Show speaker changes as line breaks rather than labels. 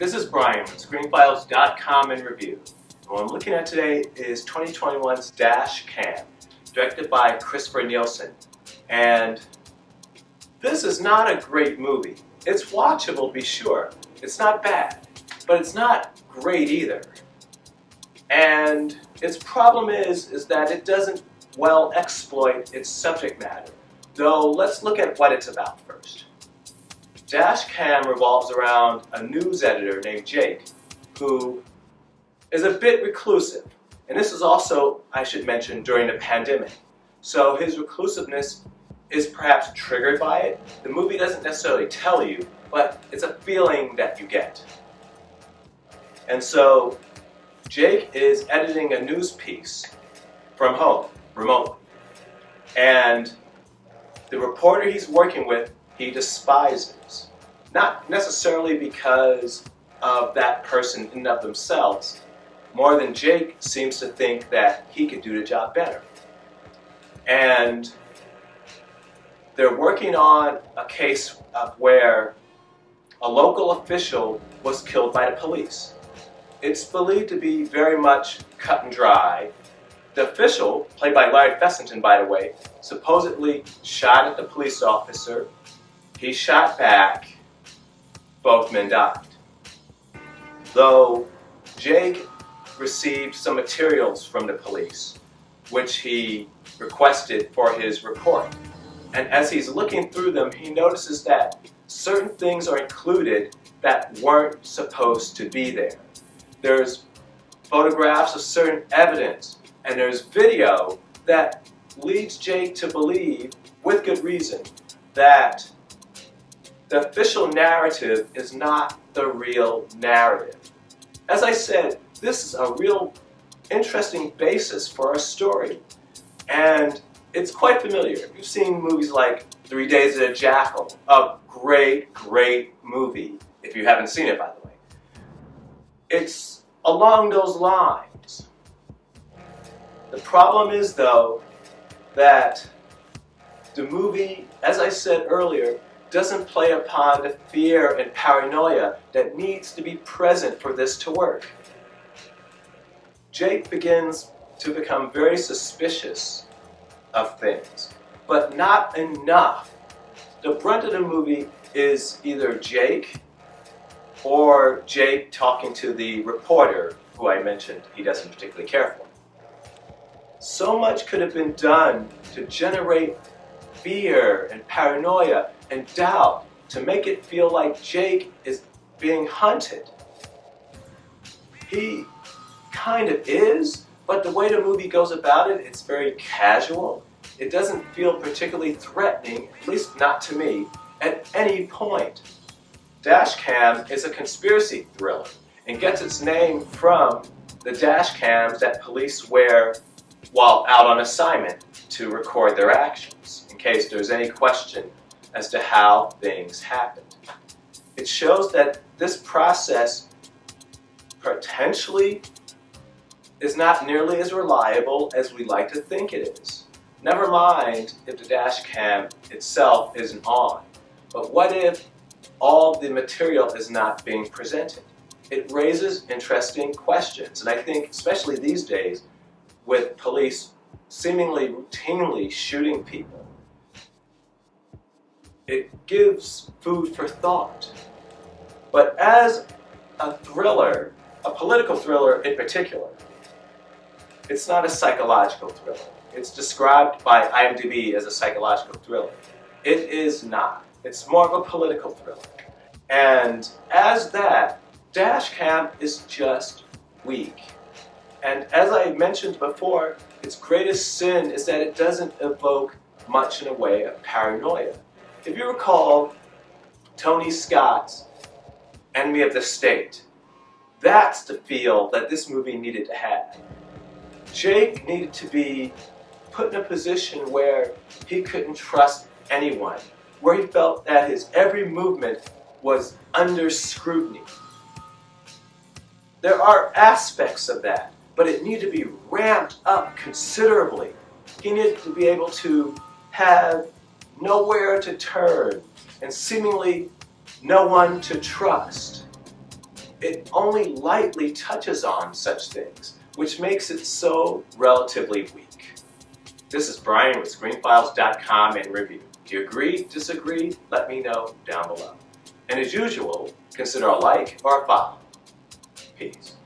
This is Brian from Screenfiles.com in review. And what I'm looking at today is 2021's Dashcam, directed by Christopher Nielsen. And this is not a great movie. It's watchable, to be sure. It's not bad, but it's not great either. And its problem is that it doesn't well exploit its subject matter. Though, let's look at what it's about first. Dashcam revolves around a news editor named Jake, who is a bit reclusive. And this is also, I should mention, during the pandemic. So his reclusiveness is perhaps triggered by it. The movie doesn't necessarily tell you, but it's a feeling that you get. And so Jake is editing a news piece from home, remotely. And the reporter he's working with, he despises. Not necessarily because of that person in and of themselves, more than Jake seems to think that he could do the job better. And they're working on a case of where a local official was killed by the police. It's believed to be very much cut and dry. The official, played by Larry Fessenden, by the way, supposedly shot at the police officer. He shot back. Both men died. Though Jake received some materials from the police, which he requested for his report. And as he's looking through them, he notices that certain things are included that weren't supposed to be there. There's photographs of certain evidence, and there's video that leads Jake to believe, with good reason, that the official narrative is not the real narrative. As I said, this is a real interesting basis for a story. And it's quite familiar. You've seen movies like 3 Days of the Jackal, a great, great movie, if you haven't seen it, by the way. It's along those lines. The problem is, though, that the movie, as I said earlier, doesn't play upon the fear and paranoia that needs to be present for this to work. Jake begins to become very suspicious of things, but not enough. The brunt of the movie is either Jake or Jake talking to the reporter, who I mentioned he doesn't particularly care for. So much could have been done to generate fear and paranoia and doubt, to make it feel like Jake is being hunted. He kind of is, but the way the movie goes about it, it's very casual. It doesn't feel particularly threatening, at least not to me, at any point. Dashcam is a conspiracy thriller and gets its name from the dash cams that police wear while out on assignment to record their actions, in case there's any question as to how things happened. It shows that this process potentially is not nearly as reliable as we like to think it is. Never mind if the dash cam itself isn't on. But what if all the material is not being presented? It raises interesting questions. And I think, especially these days, with police seemingly routinely shooting people, it gives food for thought. But as a thriller, a political thriller in particular, it's not a psychological thriller. It's described by IMDb as a psychological thriller. It is not. It's more of a political thriller. And as that, Dashcam is just weak. And as I mentioned before, its greatest sin is that it doesn't evoke much in the way of paranoia. If you recall Tony Scott's Enemy of the State, that's the feel that this movie needed to have. Jake needed to be put in a position where he couldn't trust anyone, where he felt that his every movement was under scrutiny. There are aspects of that, but it needed to be ramped up considerably. He needed to be able to have nowhere to turn and seemingly no one to trust. it only lightly touches on such things, which makes it so relatively weak. This is Brian with ScreenFiles.com and Review. Do you agree, disagree? Let me know down below. And as usual, consider a like or a follow. Peace.